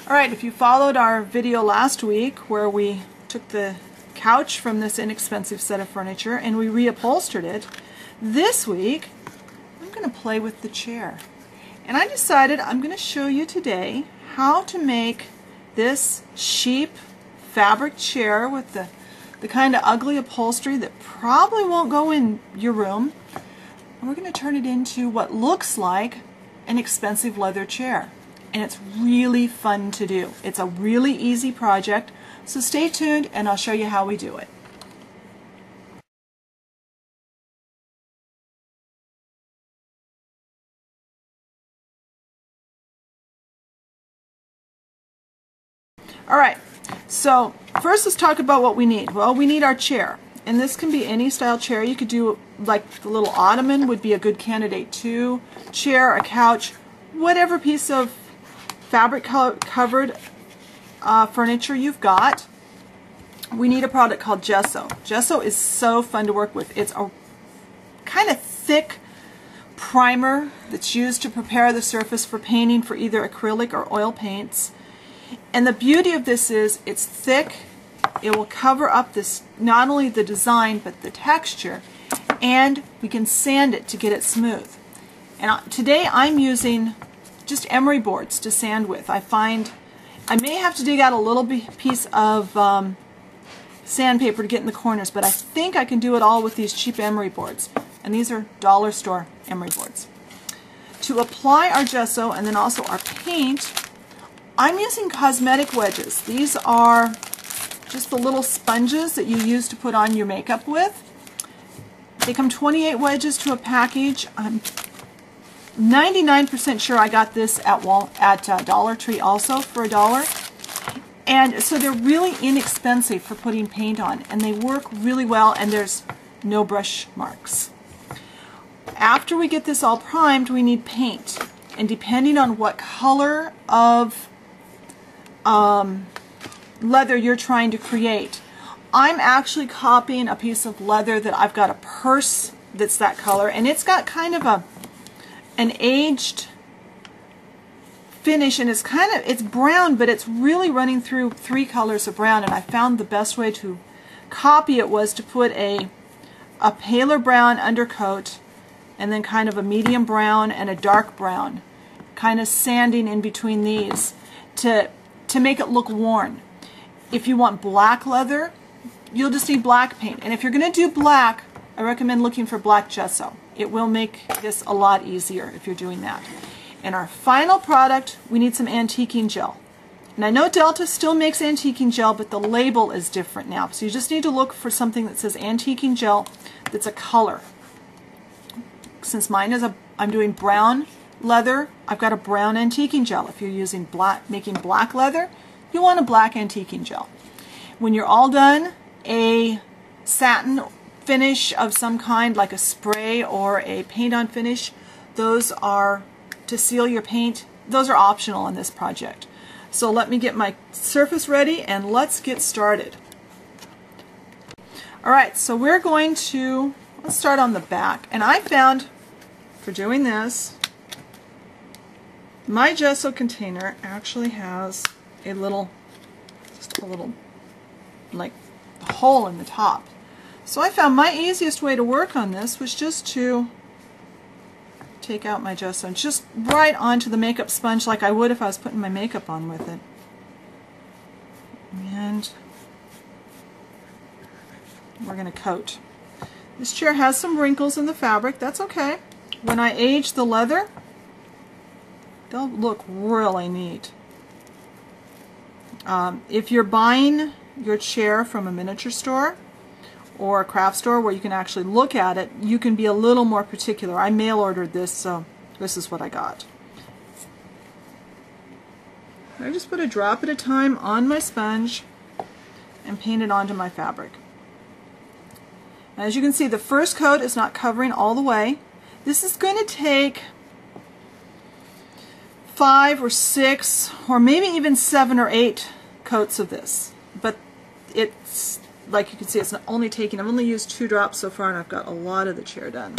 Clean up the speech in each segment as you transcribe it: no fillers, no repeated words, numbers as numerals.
Alright, if you followed our video last week where we took the couch from this inexpensive set of furniture and we reupholstered it, this week I'm going to play with the chair. And I decided I'm going to show you today how to make this cheap fabric chair with the kind of ugly upholstery that probably won't go in your room. And we're going to turn it into what looks like an expensive leather chair. And it's really fun to do. It's a really easy project, so stay tuned and I'll show you how we do it. Alright, so first let's talk about what we need. Well, we need our chair. And this can be any style chair. You could do, like the little ottoman would be a good candidate too. Chair, a couch, whatever piece of fabric covered furniture you've got. We need a product called gesso. Gesso is so fun to work with. It's a kind of thick primer that's used to prepare the surface for painting for either acrylic or oil paints. And the beauty of this is it's thick. It will cover up this, not only the design but the texture, and we can sand it to get it smooth. And today I'm using just emery boards to sand with. I find I may have to dig out a little piece of sandpaper to get in the corners, but I think I can do it all with these cheap emery boards. And these are dollar store emery boards. To apply our gesso and then also our paint, I'm using cosmetic wedges. These are just the little sponges that you use to put on your makeup with. They come 28 wedges to a package. I'm 99% sure I got this at Dollar Tree also for $1. And so they're really inexpensive for putting paint on, and they work really well, and there's no brush marks. After we get this all primed, we need paint. And depending on what color of leather you're trying to create, I'm actually copying a piece of leather that I've got a purse that's that color, and it's got kind of an aged finish, and it's brown, but it's really running through 3 colors of brown. And I found the best way to copy it was to put a paler brown undercoat and then kind of a medium brown and a dark brown, kind of sanding in between these to make it look worn. If you want black leather, you'll just need black paint. And if you're going to do black, I recommend looking for black gesso. It will make this a lot easier if you're doing that. And our final product, we need some antiquing gel. And I know Delta still makes antiquing gel, but the label is different now. So you just need to look for something that says antiquing gel that's a color. Since mine is I'm doing brown leather, I've got a brown antiquing gel. If you're using making black leather, you want a black antiquing gel. When you're all done, a satin finish of some kind, like a spray or a paint-on finish, those are to seal your paint. Those are optional on this project. So let me get my surface ready and let's get started. Alright, so we're going to, let's start on the back. And I found, for doing this, my gesso container actually has a little, like, hole in the top. So I found my easiest way to work on this was just to take out my gesso and just right onto the makeup sponge like I would if I was putting my makeup on with it. And we're going to coat. This chair has some wrinkles in the fabric. That's okay. When I age the leather, they'll look really neat. If you're buying your chair from a miniature store or a craft store where you can actually look at it, you can be a little more particular. I mail ordered this, so this is what I got. I just put a drop at a time on my sponge and paint it onto my fabric. As you can see, the first coat is not covering all the way. This is going to take 5 or 6 or maybe even 7 or 8 coats of this, but it's like you can see, it's not only taking, I've only used 2 drops so far and I've got a lot of the chair done.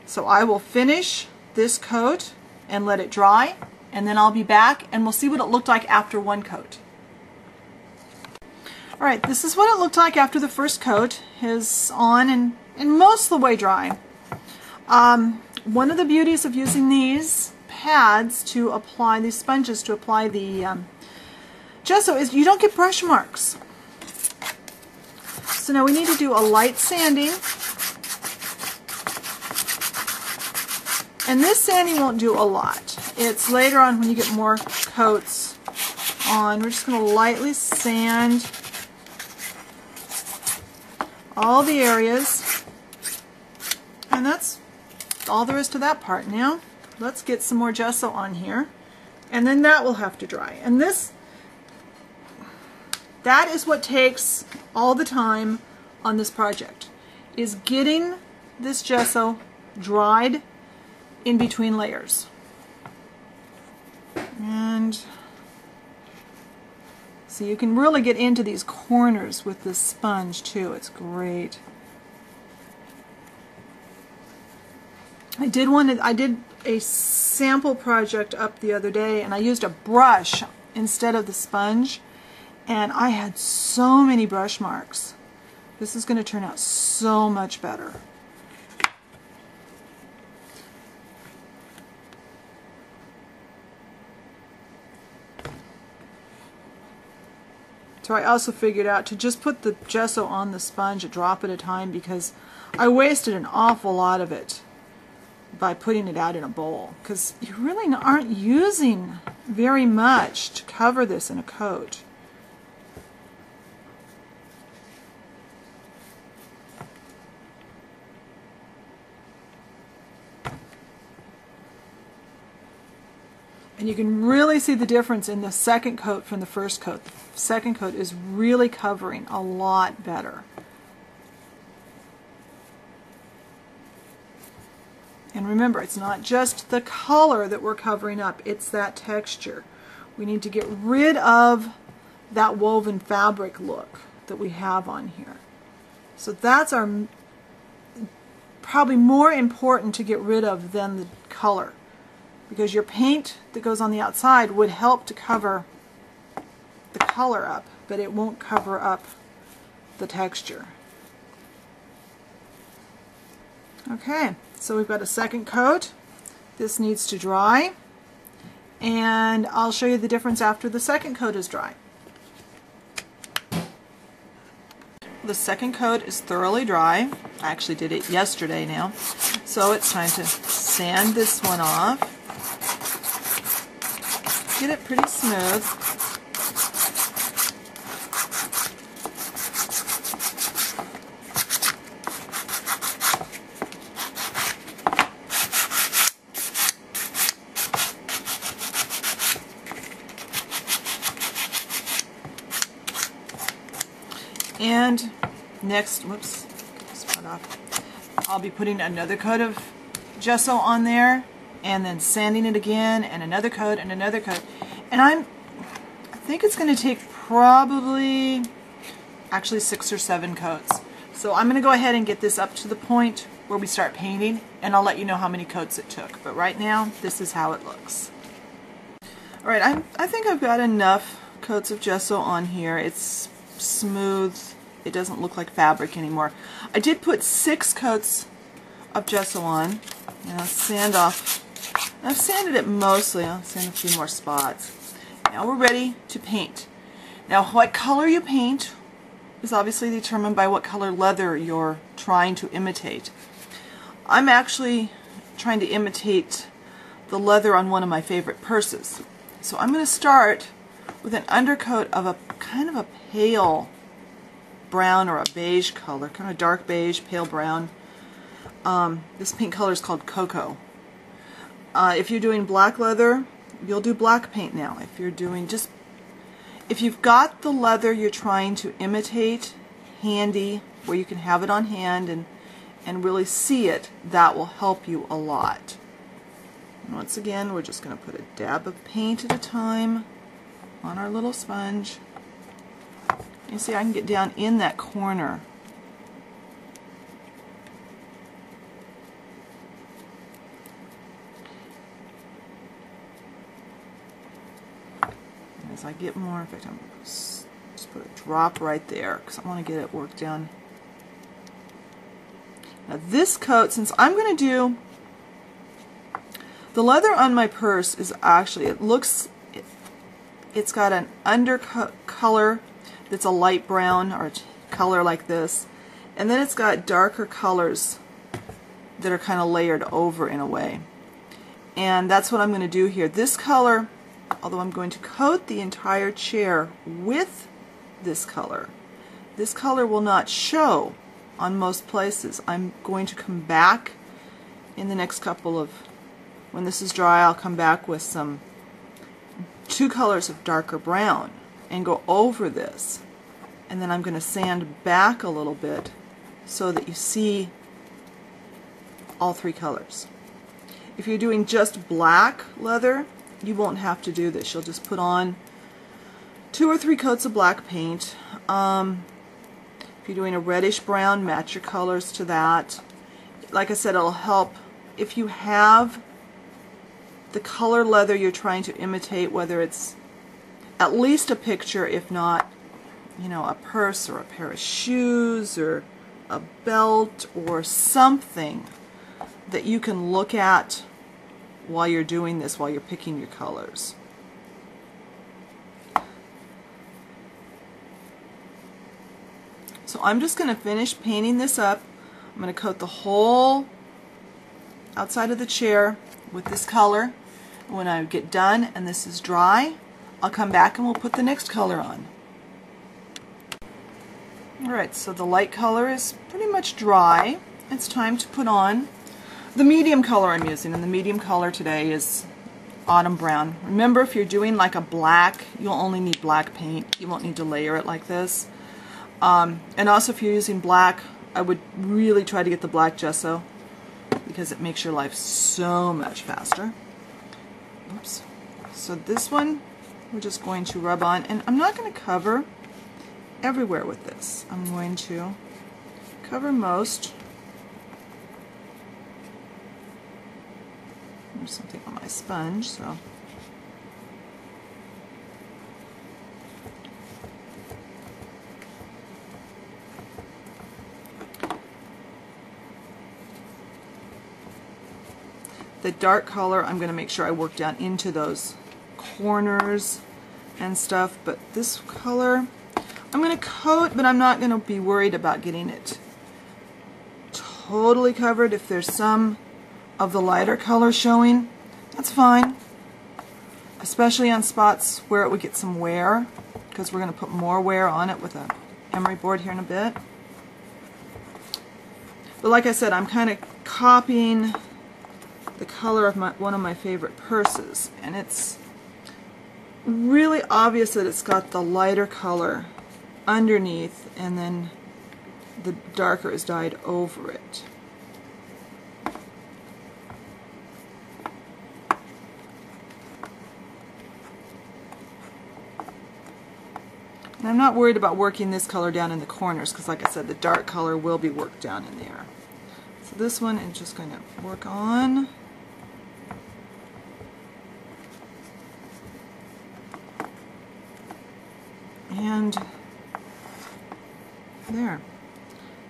So I will finish this coat and let it dry, and then I'll be back and we'll see what it looked like after one coat. Alright, this is what it looked like after the first coat is on and most of the way dry. One of the beauties of using these pads to apply, these sponges to apply the gesso is you don't get brush marks. So now we need to do a light sanding. And this sanding won't do a lot. It's later on when you get more coats on. We're just going to lightly sand all the areas. And that's all there is to that part. Now, let's get some more gesso on here. And then that will have to dry. And that is what takes all the time on this project, is getting this gesso dried in between layers. And so you can really get into these corners with this sponge too. It's great. I did a sample project up the other day and I used a brush instead of the sponge and I had so many brush marks. This is going to turn out so much better. So I also figured out to just put the gesso on the sponge a drop at a time because I wasted an awful lot of it by putting it out in a bowl, because you really aren't using very much to cover this in a coat. And you can really see the difference in the second coat from the first coat. The second coat is really covering a lot better. And remember, it's not just the color that we're covering up, it's that texture. We need to get rid of that woven fabric look that we have on here. So that's our probably more important to get rid of than the color, because your paint that goes on the outside would help to cover the color up, but it won't cover up the texture. Okay, so we've got a second coat. This needs to dry, and I'll show you the difference after the second coat is dry. The second coat is thoroughly dry. I actually did it yesterday now, so it's time to sand this one off. Get it pretty smooth. And next, whoops, spun off. I'll be putting another coat of gesso on there, and then sanding it again, and another coat, and another coat. And I think it's going to take probably actually 6 or 7 coats. So I'm going to go ahead and get this up to the point where we start painting, and I'll let you know how many coats it took. But right now, this is how it looks. Alright, I think I've got enough coats of gesso on here. It's smooth. It doesn't look like fabric anymore. I did put 6 coats of gesso on. Now sand off. I've sanded it mostly. I'll sand a few more spots. Now we're ready to paint. Now what color you paint is obviously determined by what color leather you're trying to imitate. I'm actually trying to imitate the leather on one of my favorite purses. So I'm going to start with an undercoat of a kind of a pale brown or a beige color, kind of dark beige, pale brown. This paint color is called Cocoa. If you're doing black leather, you'll do black paint now. If you've got the leather you're trying to imitate handy, where you can have it on hand and really see it, that will help you a lot. And once again, we're just going to put a dab of paint at a time on our little sponge. You see, I can get down in that corner. as I get more, in fact, I'm going to just put a drop right there because I want to get it worked down. Now this coat, since I'm going to do, the leather on my purse is actually, it's got an color that's a light brown or a color like this, and then it's got darker colors that are kind of layered over in a way. And that's what I'm going to do here. This color, although I'm going to coat the entire chair with this color will not show on most places. I'm going to come back in the next couple of, when this is dry, I'll come back with two colors of darker brown and go over this. And then I'm going to sand back a little bit so that you see all three colors. If you're doing just black leather, you won't have to do this. You'll just put on 2 or 3 coats of black paint. If you're doing a reddish brown, match your colors to that. Like I said, it'll help if you have the color leather you're trying to imitate, whether it's at least a picture, if not, you know, a purse or a pair of shoes or a belt or something that you can look at while you're doing this, while you're picking your colors. So I'm just going to finish painting this up. I'm going to coat the whole outside of the chair with this color. When I get done and this is dry, I'll come back and we'll put the next color on. Alright, so the light color is pretty much dry. It's time to put on the medium color I'm using, and the medium color today is autumn brown. Remember, if you're doing like a black, you'll only need black paint. You won't need to layer it like this. And also if you're using black, I would really try to get the black gesso because it makes your life so much faster. Oops. So this one we're just going to rub on, and I'm not going to cover everywhere with this. I'm going to cover most. There's something on my sponge, so the dark color I'm going to make sure I work down into those corners and stuff, but this color I'm going to coat, but I'm not going to be worried about getting it totally covered. If there's some of the lighter color showing, that's fine, especially on spots where it would get some wear, because we're going to put more wear on it with a emery board here in a bit. But like I said, I'm kind of copying the color of one of my favorite purses, and it's really obvious that it's got the lighter color underneath and then the darker is dyed over it. And I'm not worried about working this color down in the corners because, like I said, the dark color will be worked down in there. So this one is just going to work on. And there.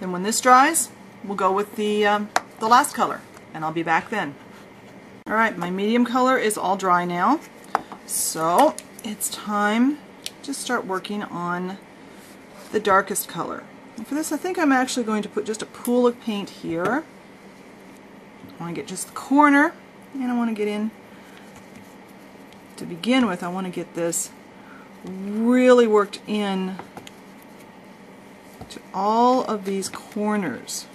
Then when this dries, we'll go with the last color, and I'll be back then. Alright, my medium color is all dry now, so it's time to start working on the darkest color. And for this, I think I'm actually going to put just a pool of paint here. I want to get just the corner, and I want to get in, to begin with, I want to get this really worked in to all of these corners.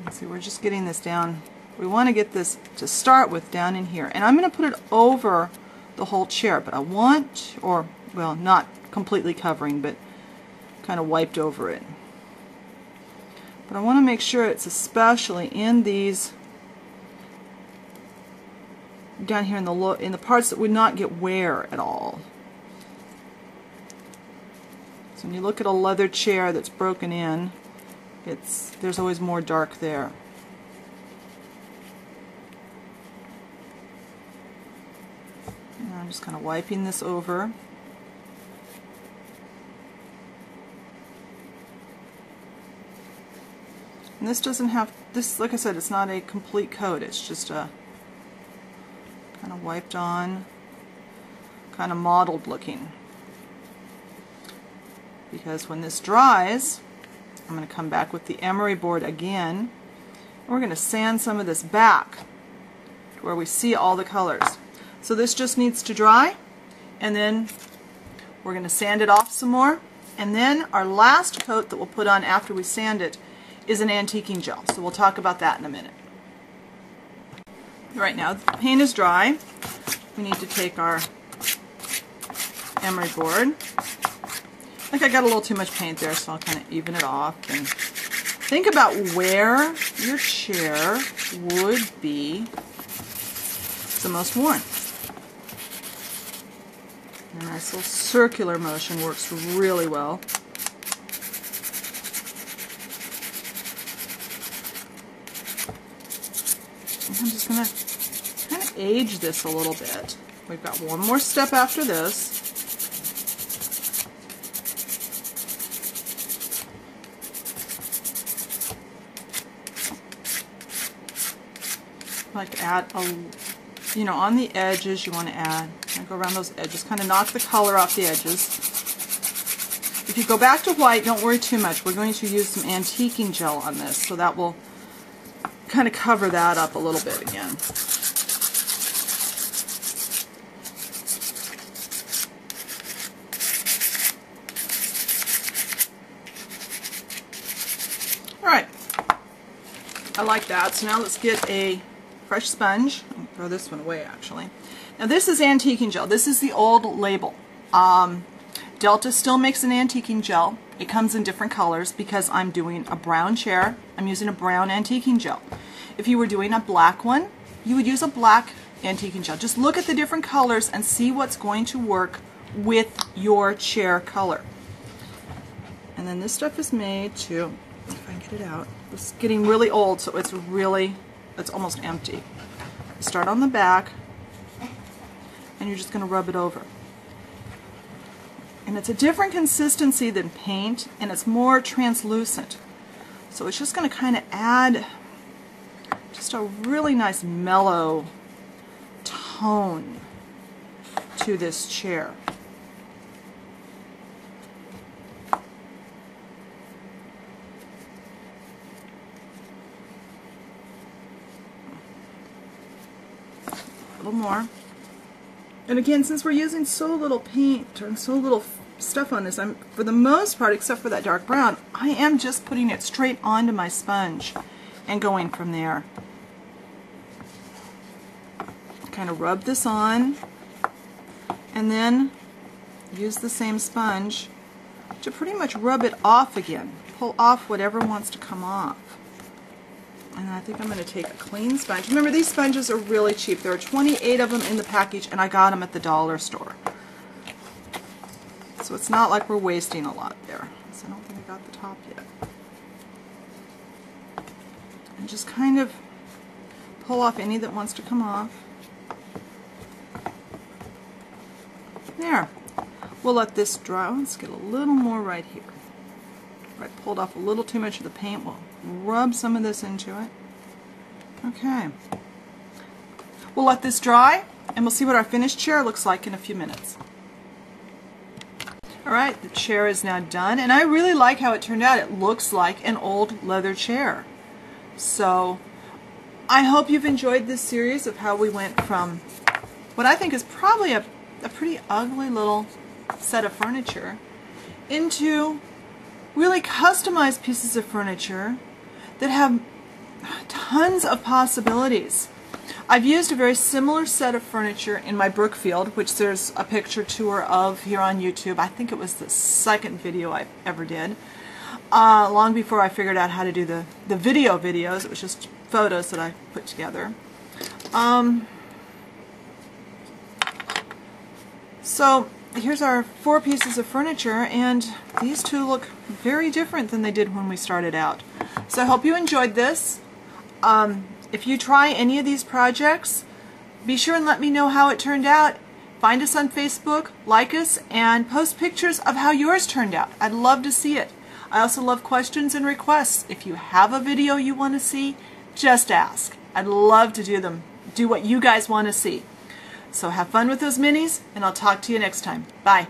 See, we're just getting this down. We want to get this to start with down in here, and I'm going to put it over the whole chair, but I want, or well, not completely covering, but kind of wiped over it. But I want to make sure it's especially in these down here in the parts that would not get wear at all. So when you look at a leather chair that's broken in, there's always more dark there. And I'm just kind of wiping this over. And this doesn't have, like I said, it's not a complete coat, it's just a kind of wiped on, kind of mottled looking. Because when this dries, I'm going to come back with the emery board again, and we're going to sand some of this back to where we see all the colors. So this just needs to dry, and then we're going to sand it off some more, and then our last coat that we'll put on after we sand it is an antiquing gel. So we'll talk about that in a minute. Right now the paint is dry. We need to take our emery board. Like I got a little too much paint there, so I'll kind of even it off. And think about where your chair would be the most worn. And a nice little circular motion works really well. I'm just going to kind of age this a little bit. We've got one more step after this. I like to add on the edges you want to add, go around those edges, kind of knock the color off the edges. If you go back to white, don't worry too much. We're going to use some antiquing gel on this, so that will kind of cover that up a little bit again. Alright, I like that. So now let's get a fresh sponge. I'll throw this one away actually. Now this is antiquing gel. This is the old label. Delta still makes an antiquing gel. It comes in different colors because I'm doing a brown chair. I'm using a brown antiquing gel. If you were doing a black one, you would use a black antiquing gel. Just look at the different colors and see what's going to work with your chair color. And then this stuff is made to, if I can get it out, it's getting really old, so it's almost empty. You start on the back, and you're just going to rub it over. And it's a different consistency than paint, and it's more translucent. So it's just going to kind of add just a really nice mellow tone to this chair. A little more. And again, since we're using so little paint and so little stuff on this, for the most part, except for that dark brown, I am just putting it straight onto my sponge and going from there. Kind of rub this on, and then use the same sponge to pretty much rub it off again. Pull off whatever wants to come off. And I think I'm going to take a clean sponge. Remember, these sponges are really cheap. There are 28 of them in the package, and I got them at the dollar store. So it's not like we're wasting a lot there. So I don't think I got the top yet. And just kind of pull off any that wants to come off. There. We'll let this dry. Let's get a little more right here. I pulled off a little too much of the paint. We'll rub some of this into it. Okay. We'll let this dry, and we'll see what our finished chair looks like in a few minutes. Alright, the chair is now done, and I really like how it turned out. It looks like an old leather chair. So, I hope you've enjoyed this series of how we went from what I think is probably a pretty ugly little set of furniture into really customized pieces of furniture that have tons of possibilities. I've used a very similar set of furniture in my Brookfield, which there's a picture tour of here on YouTube. I think it was the second video I ever did. Long before I figured out how to do the videos. It was just photos that I put together. So here's our 4 pieces of furniture, and these two look very different than they did when we started out. So I hope you enjoyed this. If you try any of these projects, be sure and let me know how it turned out. Find us on Facebook, like us, and post pictures of how yours turned out. I'd love to see it. I also love questions and requests. If you have a video you want to see, just ask. I'd love to do them. Do what you guys want to see. So have fun with those minis, and I'll talk to you next time. Bye.